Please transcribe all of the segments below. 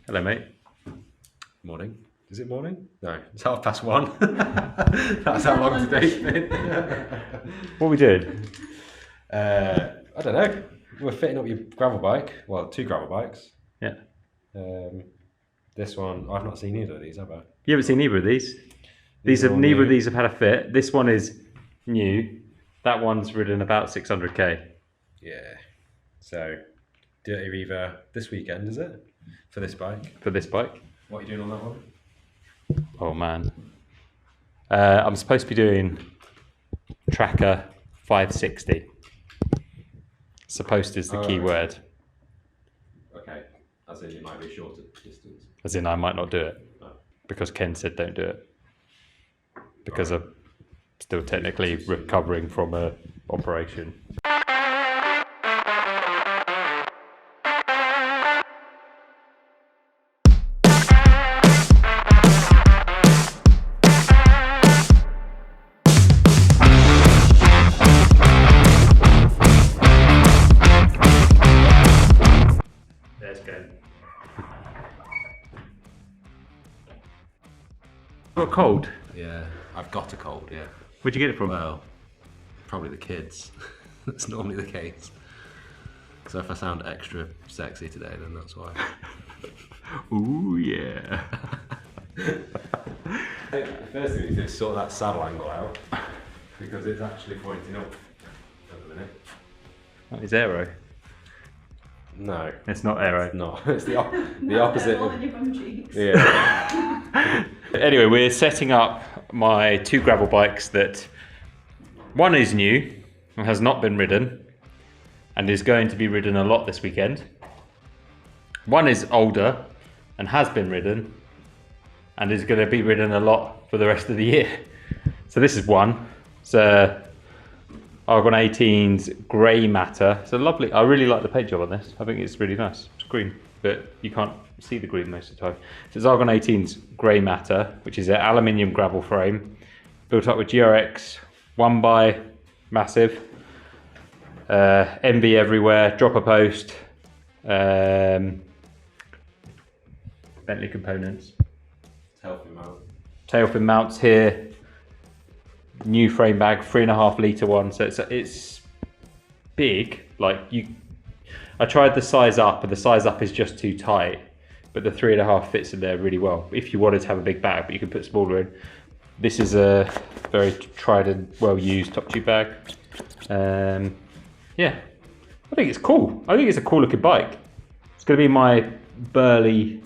Hello, mate. Morning. Is it morning? No, it's 1:30. That's how long today's been. What are we doing? I don't know. We're fitting up your gravel bike. Well, 2 gravel bikes. Yeah. This one, I've not seen either of these, have I? You haven't seen either of these? Neither of these have had a fit. This one is new. That one's ridden about 600k. Yeah. So, Dirty Reaver this weekend, is it? For this bike? For this bike. What are you doing on that one? Oh, man. I'm supposed to be doing Tracker 560. Supposed is the key word. Okay. As in, it might be a shorter distance. As in, I might not do it. No. Because Ken said don't do it. Because I'm still technically recovering from a operation. There's Ken. Got a cold? Yeah, I've got a cold, yeah. Where'd you get it from? Well, probably the kids. That's normally the case. So if I sound extra sexy today, then that's why. Ooh, yeah. The first thing we do is sort that saddle angle out, because it's actually pointing up at the minute. That is aero. No. It's not aero. No, it's the opposite. Of, Your bum cheeks. yeah. Anyway, we're setting up my 2 gravel bikes that one is new and has not been ridden and is going to be ridden a lot this weekend. One is older and has been ridden and is going to be ridden a lot for the rest of the year. So this is one. It's Argon 18's Grey Matter. It's a lovely, I really like the paint job on this. I think it's really nice. It's green, but you can't see the green most of the time. So it's Argon 18's Grey Matter, which is an aluminium gravel frame, built up with GRX, 1x, massive, Enve everywhere, dropper post, Bentley components. Tailfin mounts here. New frame bag, 3.5 litre one, so it's big. Like I tried the size up, and the size up is just too tight, but the 3.5 fits in there really well. If you wanted to have a big bag, but you can put smaller in. This is a very tried and well used top tube bag. Yeah, I think it's cool. I think it's a cool looking bike. It's going to be my burly.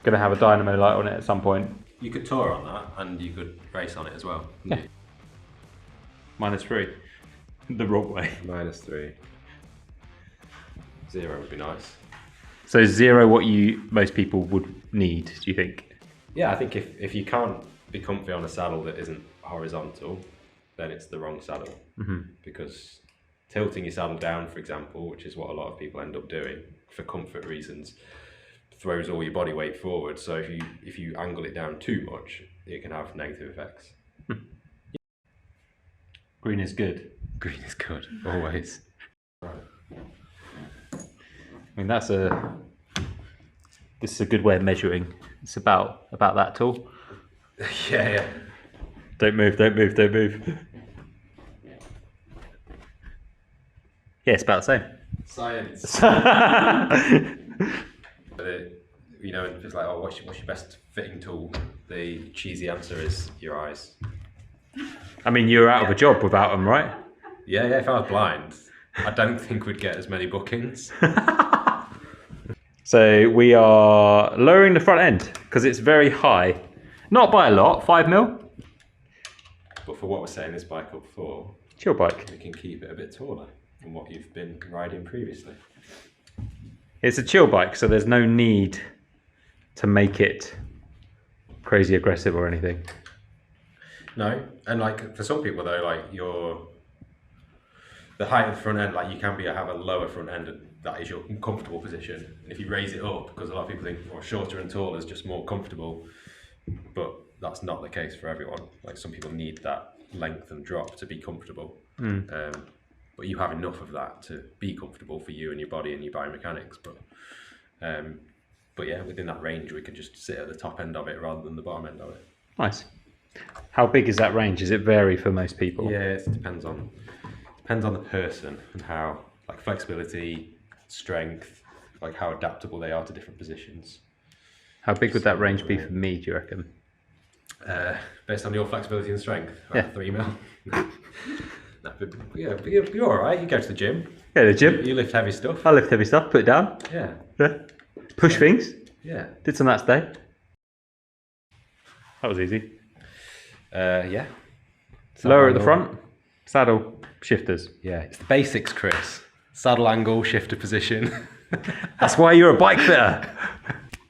Going to have a dynamo light on it at some point. You could tour on that, and you could race on it as well. Yeah. -3. The wrong way. -3. 0 would be nice. So 0 what most people would need, do you think? Yeah, I think if you can't be comfy on a saddle that isn't horizontal, then it's the wrong saddle. Mm-hmm. Because tilting your saddle down, for example, which is what a lot of people end up doing for comfort reasons, throws all your body weight forward. So if you angle it down too much, it can have negative effects. Green is good. Green is good, always. Right. I mean, this is a good way of measuring. It's about that tall. Yeah. Don't move. Yeah, it's about the same. Science. You know, if it's like, oh, what's your best fitting tool? The cheesy answer is your eyes. I mean, you're out of a job without them, right? Yeah, if I was blind, I don't think we'd get as many bookings. So we are lowering the front end because it's very high. Not by a lot, 5 mil. But for what we're setting this bike up for, Chill bike. we can keep it a bit taller than what you've been riding previously. It's a chill bike, so there's no need to make it crazy aggressive or anything. No, and like for some people though, like the height of the front end, like you can have a lower front end, and that is your comfortable position. And if you raise it up, because a lot of people think, well, shorter and taller is just more comfortable, but that's not the case for everyone. Like some people need that length and drop to be comfortable. But you have enough of that to be comfortable for you and your body and your biomechanics. But But yeah, within that range, we can just sit at the top end of it rather than the bottom end of it. Nice. How big is that range? Does it vary for most people? Yeah, it depends on the person and how, like, flexibility, strength, like how adaptable they are to different positions. How big would that range be for me, do you reckon? Based on your flexibility and strength, Yeah. 3 mil. But you're all right. You go to the gym. Yeah, the gym. You lift heavy stuff. I lift heavy stuff, put it down. Yeah. Yeah. Push things. Yeah. Did some that today. That was easy. Yeah. Lower at the front, saddle, shifters. Yeah, it's the basics, Chris. Saddle angle, shifter position. That's why you're a bike fitter.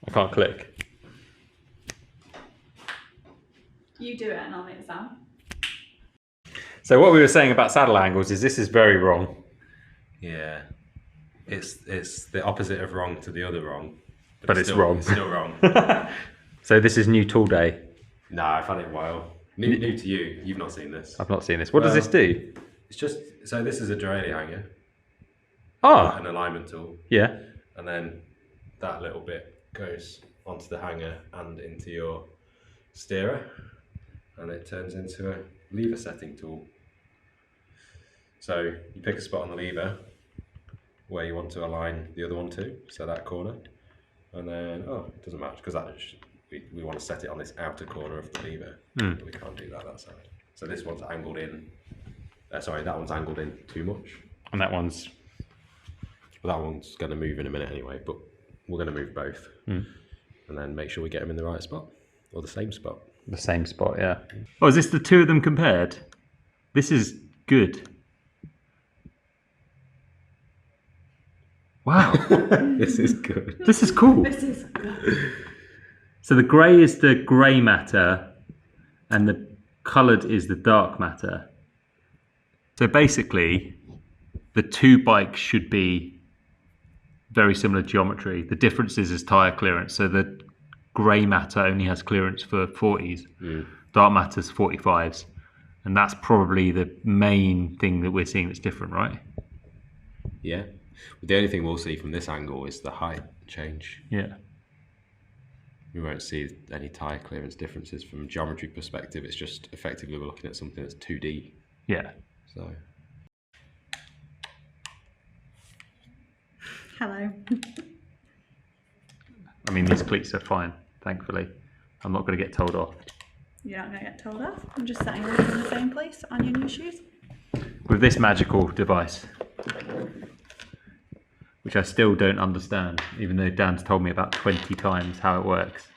I can't click. You do it and I'll make the sound. So what we were saying about saddle angles is this is very wrong. Yeah. It's the opposite of wrong to the other wrong. But it's wrong. It's still wrong. So this is new tool day. Nah, I've had it a while. New to you. You've not seen this. I've not seen this. What does this do? It's just, so this is a Dorelli hanger. Oh, An alignment tool. yeah. And then that little bit goes onto the hanger and into your steerer. And it turns into a lever setting tool. So you pick a spot on the lever where you want to align the other one to, so that corner. And then, it doesn't matter because we want to set it on this outer corner of the lever. But we can't do that side. So this one's angled in. Sorry, that one's angled in too much. And that one's... Well, that one's going to move in a minute anyway, but we're going to move both. And then make sure we get them in the right spot, or the same spot. The same spot, yeah. Oh, is this the two of them compared? This is good. Wow. This is good. This is cool. This is good. So the grey is the grey matter and the coloured is the dark matter. So basically, the two bikes should be very similar geometry. The difference is tyre clearance. So the grey matter only has clearance for 40s. Dark matter's 45s. And that's probably the main thing that we're seeing that's different, right? Yeah. The only thing we'll see from this angle is the height change. Yeah. We won't see any tyre clearance differences from a geometry perspective. It's just effectively we're looking at something that's 2D. Yeah. So. Hello. I mean, these cleats are fine, thankfully. I'm not going to get told off. You're not going to get told off. I'm just setting them in the same place on your new shoes. With this magical device, which I still don't understand, even though Dan's told me about 20 times how it works.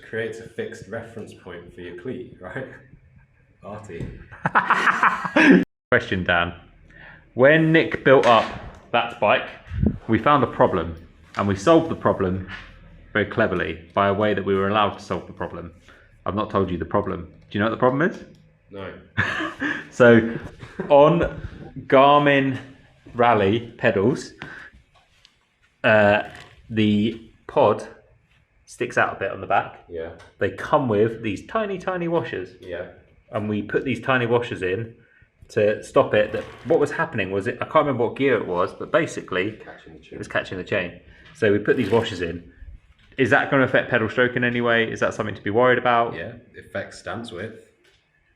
Creates a fixed reference point for your cleat, right? Arty. Question, Dan. When Nick built up that bike, we found a problem, and we solved the problem very cleverly by a way that we were allowed to solve the problem. I've not told you the problem. Do you know what the problem is? No. So, on Garmin Rally pedals, the pod sticks out a bit on the back. Yeah. They come with these tiny, tiny washers. Yeah. And we put these tiny washers in to stop it. What was happening was, I can't remember what gear it was, but basically it was catching the chain. So we put these washers in. Is that going to affect pedal stroke in any way? Is that something to be worried about? Yeah, it affects stance width.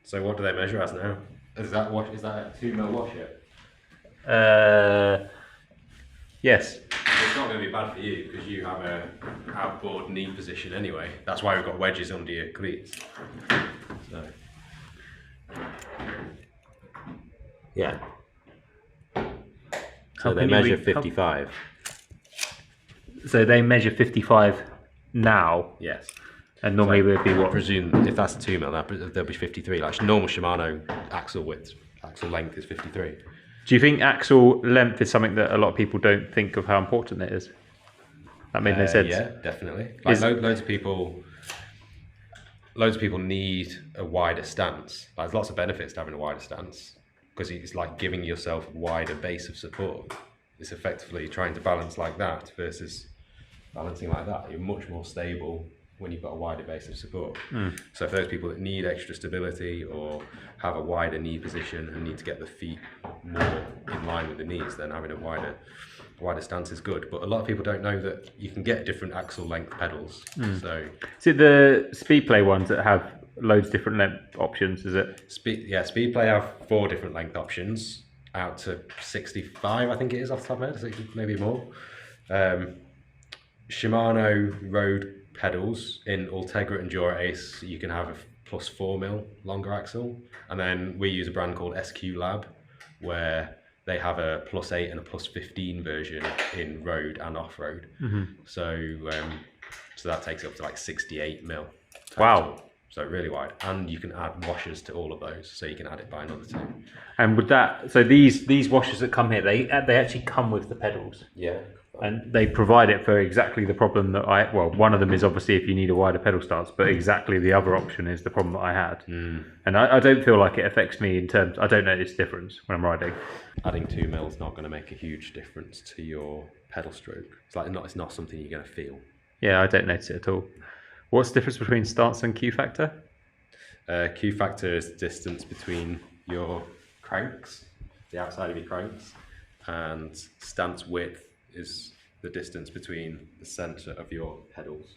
So what do they measure as now? Is that a 2 mil washer? Yes. It's not going to be bad for you because you have a outboard knee position anyway. That's why we've got wedges under your cleats. So. Yeah. So they measure 55. So they measure 55 now. Yes. And normally So would be I what? presume if that's a 2 mil, there'll be 53. Like normal Shimano axle length is 53. Do you think axle length is something that a lot of people don't think of how important it is? That made no sense. Yeah, definitely. Like loads of people need a wider stance. Like, there's lots of benefits to having a wider stance because it's like giving yourself a wider base of support. It's effectively trying to balance like that versus balancing like that. You're much more stable when you've got a wider base of support. So for those people that need extra stability or have a wider knee position and need to get the feet more in line with the knees, then having a wider wider stance is good. But a lot of people don't know that you can get different axle length pedals. So Is it the Speedplay ones that have loads of different length options? Is it? Speedplay have 4 different length options out to 65, I think it is off the top of my head, 60, maybe more. Shimano road pedals in Ultegra and Jura Ace, you can have a +4mm longer axle, and then we use a brand called SQ Lab, where they have a +8 and a +15 version in road and off-road. So that takes it up to like 68mm. Wow. So really wide, and you can add washers to all of those, so you can add it by another 2. And would that, so these washers that come here, they actually come with the pedals. Yeah. And they provide it for exactly the problem that one of them is obviously if you need a wider pedal stance, but exactly the other option is the problem that I had. And I don't feel like it affects me in terms, I don't notice difference when I'm riding. Adding 2mm is not going to make a huge difference to your pedal stroke. It's not something you're going to feel. Yeah, I don't notice it at all. What's the difference between stance and Q factor? Q factor is the distance between your cranks, the outside of your cranks, and stance width is the distance between the centre of your pedals.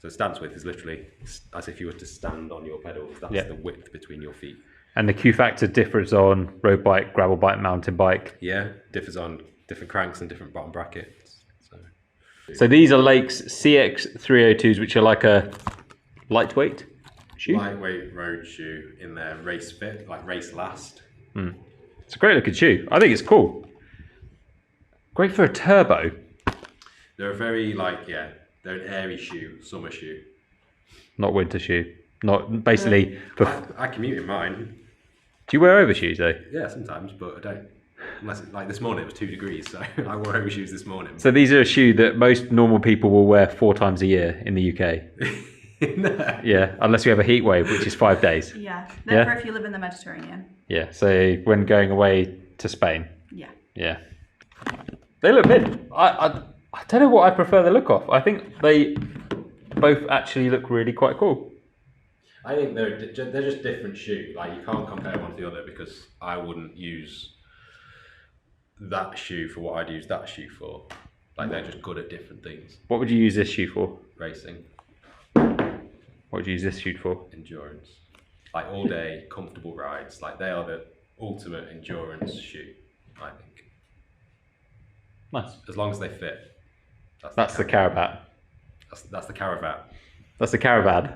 So stance width is literally as if you were to stand on your pedals. That's the width between your feet. And the Q factor differs on road bike, gravel bike, mountain bike. Yeah, differs on different cranks and different bottom brackets. So these are Lake's CX 302s, which are like a lightweight shoe. Lightweight road shoe in their race fit, like race last. It's a great looking shoe. I think it's cool. Great for a turbo. They're a very they're an airy shoe, summer shoe. Not winter shoe. Not basically. I commute in mine. Do you wear overshoes though? Yeah, sometimes, but I don't. Unless like this morning it was 2 degrees, so I wore overshoes this morning. So these are a shoe that most normal people will wear 4 times a year in the UK. No. Yeah, unless you have a heat wave, which is 5 days. Yeah, therefore if you live in the Mediterranean. Yeah, so when going away to Spain. Yeah. Yeah. They look mid. I don't know what I prefer the look of. I think they both actually look really quite cool. I think they're just different shoes. Like you can't compare one to the other because I wouldn't use that shoe for what I'd use that shoe for. Like they're just good at different things. What would you use this shoe for? Racing. What would you use this shoe for? Endurance. Like all day, comfortable rides. Like they are the ultimate endurance shoe, I think. Nice. As long as they fit. That's the caravan. That's the caravan. That's the caravan.